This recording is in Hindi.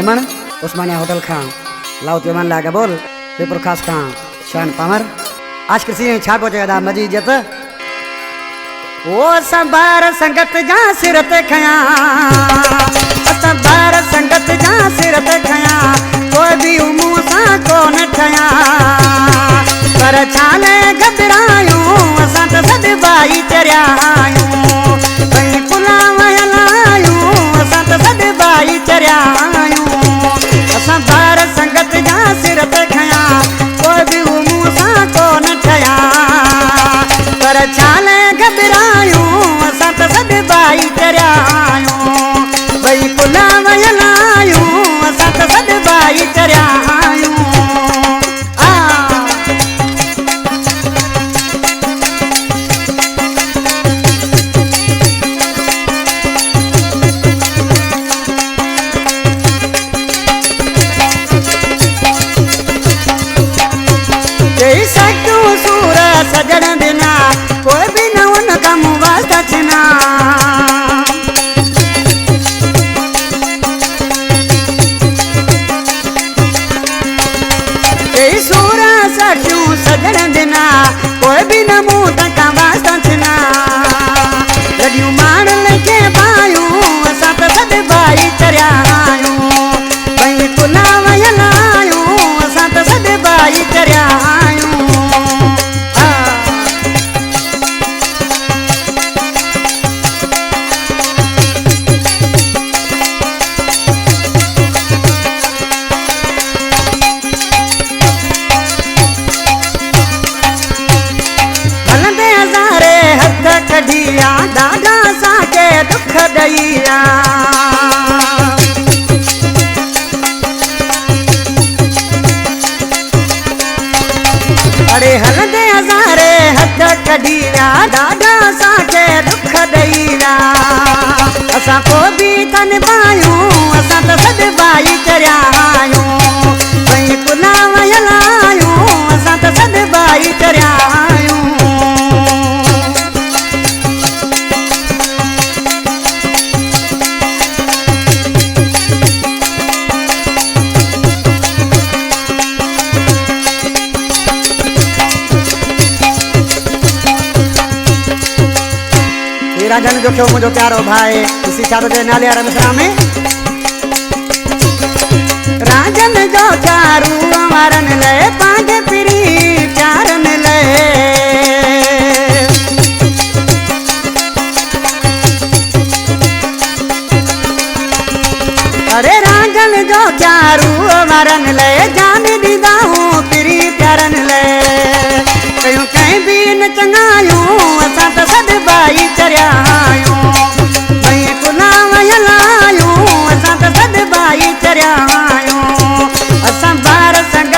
मेमन उस्मानिया होटल खां लाउत यमन लागा बोल पेपर खास खां शान पामर आज किसी छा को जगदा मजी इज्जत ओ संबार संगत जा सिरत खया संबार संगत जा सिरत खया कोई भी मुंह सा कोन ठया पर छाले घबरायो असां त सद बाई चरियायो भई पुला वयलायो असां त सद बाई चरियायो असां बार संगत जा सिरत खया कोई भी मुंह सा कोन ठया पर छाले घबरायो असां त सद बाई चरियायो भई पुला वयलायो असां त सद बाई चरियायो सजन बिना कोई भी न उन कम वास्ता छना सूरा सजू सजन बिना कोई भी न मुंह तक वास्ता छना लडियूं मान लेके पायूं असां त सद बाई चरियायूं भई कुला वयलायूं असां त सद बाई चरियायूं कढिया दादा साके दुख दईया अरे हलदे हज़ारे हथ कढिया दादा साके दुख दईया असां को भी तन पायूं असां त सद बाई चरियायूं भई पुला वयलायूं असां त सद बाई चरियायूं राजन जो क्यों मुझो प्यारो भाई इसी चारो जे नाले रमसरा में राजन जो चारू मारन ले पांच पिरी चारन ले अरे राजन जो चारू मारन ले जान दीदा हूँ पिरी प्यारन ले कयूं कहीं भी न चंगायूं असां त सद बाई चरियायूं भई कुला वयलायूं असां त सद बाई चरियायूं असां बार संग